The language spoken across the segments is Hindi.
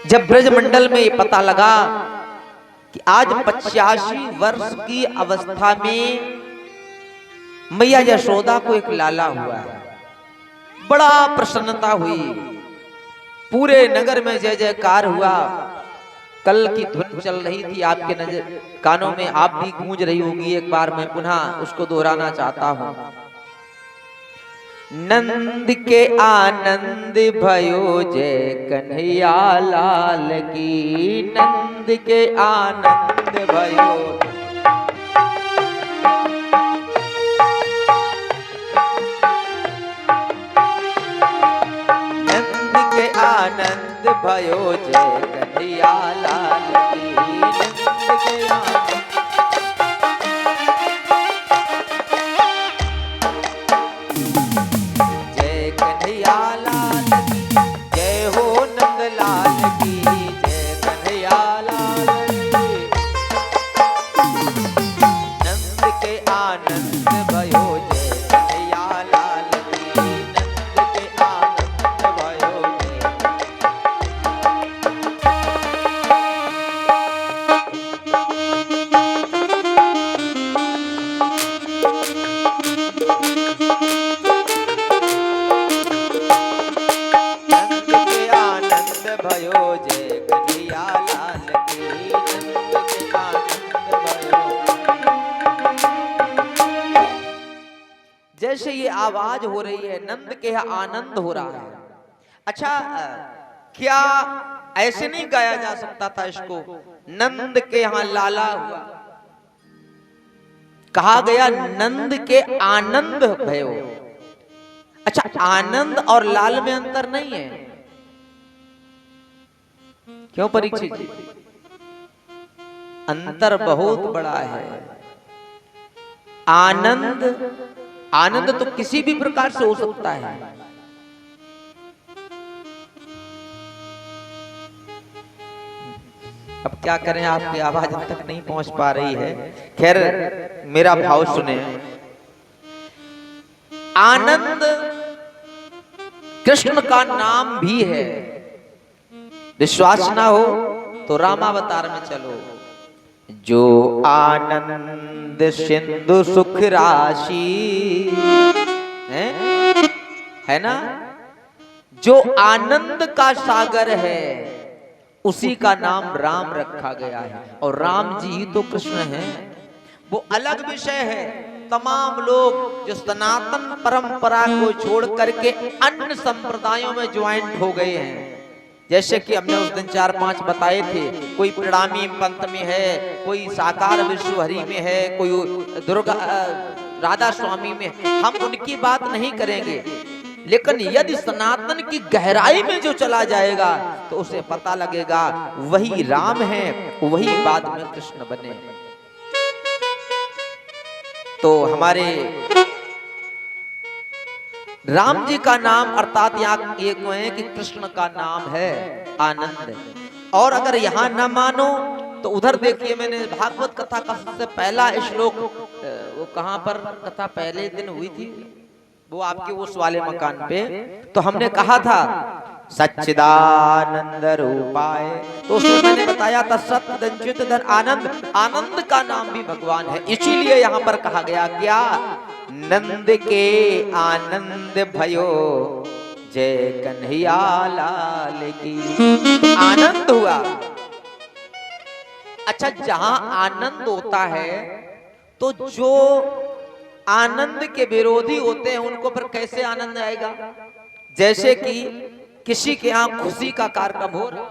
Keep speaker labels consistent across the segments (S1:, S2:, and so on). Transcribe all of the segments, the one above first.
S1: जब ब्रजमंडल में ये पता लगा कि आज 85 वर्ष की अवस्था में मैया यशोदा को एक लाला हुआ है, बड़ा प्रसन्नता हुई। पूरे नगर में जय जयकार हुआ। कल की धुन चल रही थी आपके नजर कानों में, आप भी गूंज रही होगी। एक बार मैं पुनः उसको दोहराना चाहता हूं। नंद के आनंद भयो जय कन्हैया लाल की, नंद के आनंद भयो। नंद के आनंद भयो जय कन्हैया लाल की, नंद के आनंद। जैसे ये आवाज हो रही है, नंद के यहाँ आनंद हो रहा है। अच्छा, क्या ऐसे नहीं गाया जा सकता था इसको, नंद के यहाँ लाला हुआ? कहा गया नंद के आनंद भयो। अच्छा, आनंद और लाल में अंतर नहीं है? क्यों परीक्षित जी? अंतर बहुत बड़ा है। आनंद, आनंद तो किसी भी प्रकार से हो सकता है। अब क्या करें, आपकी आवाज अब तक नहीं पहुंच पा रही है। खैर, मेरा भाव सुने। आनंद कृष्ण का नाम भी है। विश्वास ना हो तो रामावतार में चलो। जो आनंद सिंधु सुख राशि है ना, जो आनंद का सागर है उसी का नाम राम रखा गया है। और राम जी ही तो कृष्ण हैं। वो अलग विषय है। तमाम लोग जो सनातन परंपरा को छोड़ करके अन्य संप्रदायों में ज्वाइंट हो गए हैं, जैसे कि हमने उस दिन 4-5 बताए थे। कोई प्रणामी पंथ में है, कोई साकार विश्वहरि में है, कोई दुर्गा राधा स्वामी में। हम उनकी बात नहीं करेंगे, लेकिन यदि सनातन की गहराई में जो चला जाएगा तो उसे पता लगेगा वही राम है, वही बाद में कृष्ण बने। तो हमारे राम जी का नाम अर्थात यहाँ ये है कि कृष्ण का नाम है आनंद। और अगर यहाँ न मानो तो उधर देखिए, मैंने भागवत कथा का सबसे पहला श्लोक, वो कहाँ पर कथा पहले दिन हुई थी, वो आपके उस वाले मकान पे। तो हमने कहा था सच्चिदानंद रूपाय, तो उसमें मैंने बताया था सत्चिद धन आनंद। आनंद का नाम भी भगवान है। इसीलिए यहाँ पर कहा गया क्या, नंद के आनंद भयो जय कन्हैया लाल की। आनंद हुआ। अच्छा, जहां आनंद होता है तो जो आनंद के विरोधी होते हैं उनको पर कैसे आनंद आएगा? जैसे कि किसी के यहाँ खुशी का कार्यक्रम हो रहा,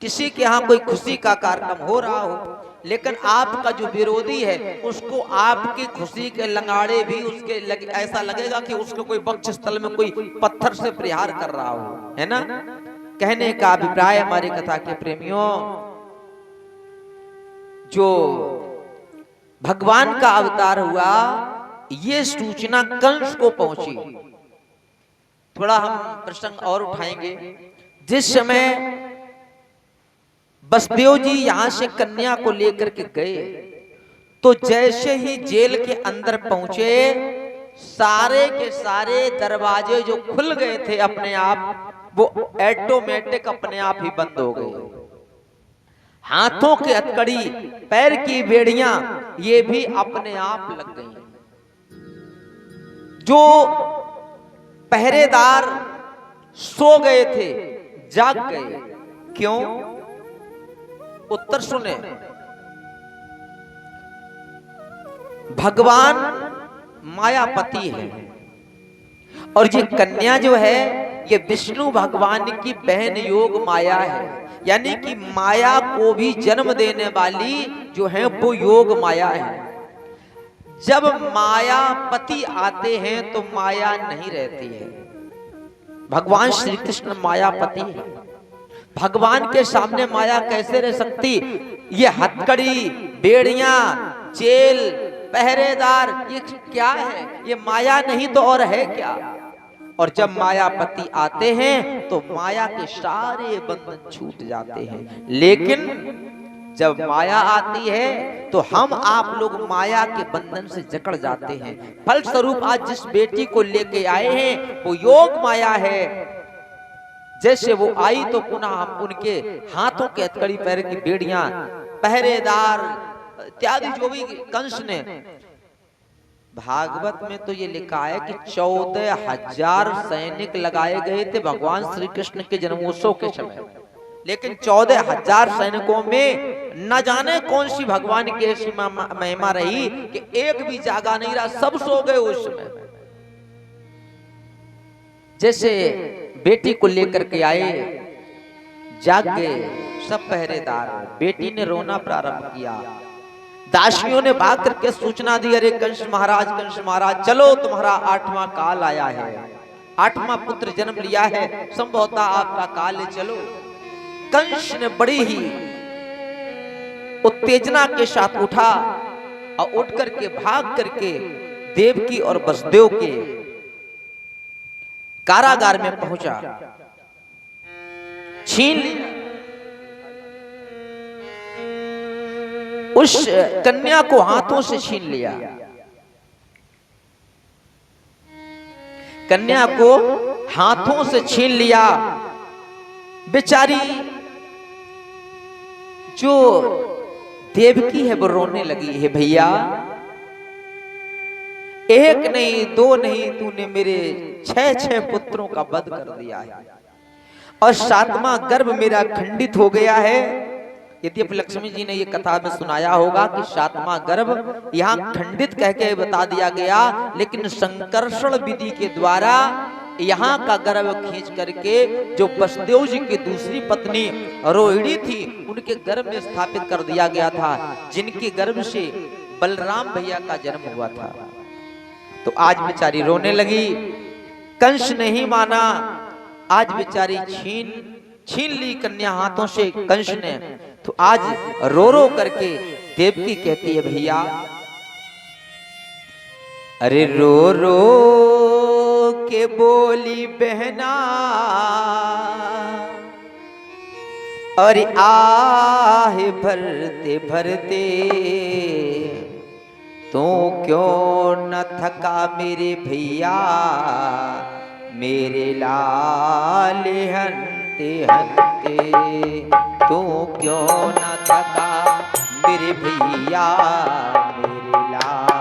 S1: किसी के यहाँ कोई खुशी का कार्यक्रम हो रहा हो, लेकिन आपका जो विरोधी है उसको आपकी खुशी के लंगाड़े भी उसके ऐसा लगेगा कि उसको कोई वक्ष स्थल में कोई पत्थर से प्रहार कर रहा हो, है ना। कहने का अभिप्राय हमारी कथा के प्रेमियों, जो भगवान का अवतार हुआ, ये सूचना कंस को पहुंची। थोड़ा हम प्रसंग और उठाएंगे। जिस समय बसदेव जी यहां से कन्या को लेकर के गए तो जैसे ही जेल के अंदर पहुंचे, सारे के सारे दरवाजे जो खुल गए थे अपने आप, वो ऑटोमेटिक अपने आप ही बंद हो गए। हाथों के हथकड़ी, पैर की बेड़ियां, ये भी अपने आप लग गई। जो पहरेदार सो गए थे जाग गए। क्यों? उत्तर सुने। भगवान मायापति है और ये कन्या जो है ये विष्णु भगवान की बहन योग माया है। यानी कि माया को भी जन्म देने वाली जो है वो योग माया है। जब मायापति आते हैं तो माया नहीं रहती है। भगवान श्री कृष्ण मायापति है। भगवान के सामने माया कैसे रह सकती? ये हथकड़ी, बेड़ियां, चेल, पहरेदार, ये क्या है? ये माया नहीं तो और है क्या? और जब मायापति आते हैं तो माया के सारे बंधन छूट जाते हैं। लेकिन जब माया आती है तो हम आप लोग माया के बंधन से जकड़ जाते हैं। फलस्वरूप आज जिस बेटी को लेके आए हैं वो योग माया है। जैसे वो आई तो पुनः हम उनके हाथों के हथकड़ी, पैर की बेड़ियां, पहरेदार इत्यादि जो भी कंस ने, भागवत में तो ये लिखा है कि 14,000 सैनिक लगाए गए थे भगवान श्री कृष्ण के जन्मोत्सव के समय। लेकिन 14,000 सैनिकों में न जाने कौन सी भगवान की ऐसी महिमा रही कि एक भी जागा नहीं रहा, सब सो गए उस समय। जैसे बेटी को लेकर के आए, जाग गए सब पहरेदार। बेटी ने रोना प्रारंभ किया। दासियों ने भाग करके सूचना दी, अरे कंस महाराज चलो, तुम्हारा 8वां काल आया है, 8वां पुत्र जन्म लिया है, संभवतः आपका काल है, चलो। कंस ने बड़ी ही उत्तेजना के साथ उठा और उठ करके भाग करके देवकी और वसुदेव के कारागार में पहुंचा, छीन लिया उस कन्या को, हाथों से छीन लिया। कन्या को हाथों से छीन लिया। बेचारी जो देवकी है वो रोने लगी है, भैया एक नहीं दो नहीं, तूने मेरे 6 पुत्रों का वध कर दिया है और 7वां गर्भ मेरा खंडित हो गया है। यद्यप लक्ष्मी जी ने ये कथा में सुनाया होगा कि 7वां गर्भ यहाँ खंडित कह के बता दिया गया, लेकिन संकर्षण विधि के द्वारा यहाँ का गर्भ खींच करके जो वसुदेव जी की दूसरी पत्नी रोहिणी थी उनके गर्भ में स्थापित कर दिया गया था, जिनके गर्भ से बलराम भैया का जन्म हुआ था। तो आज बेचारी रोने लगी। कंस नहीं माना, आज बेचारी छीन ली कन्या हाथों से कंस ने। तो आज रो रो करके देवकी कहती है, भैया अरे रो रो के बोली बहना, और आह भरते भरते तू क्यों न थका मेरे भैया, मेरे लाल हंते हंते तू क्यों न थका मेरे भैया, मेरे लाल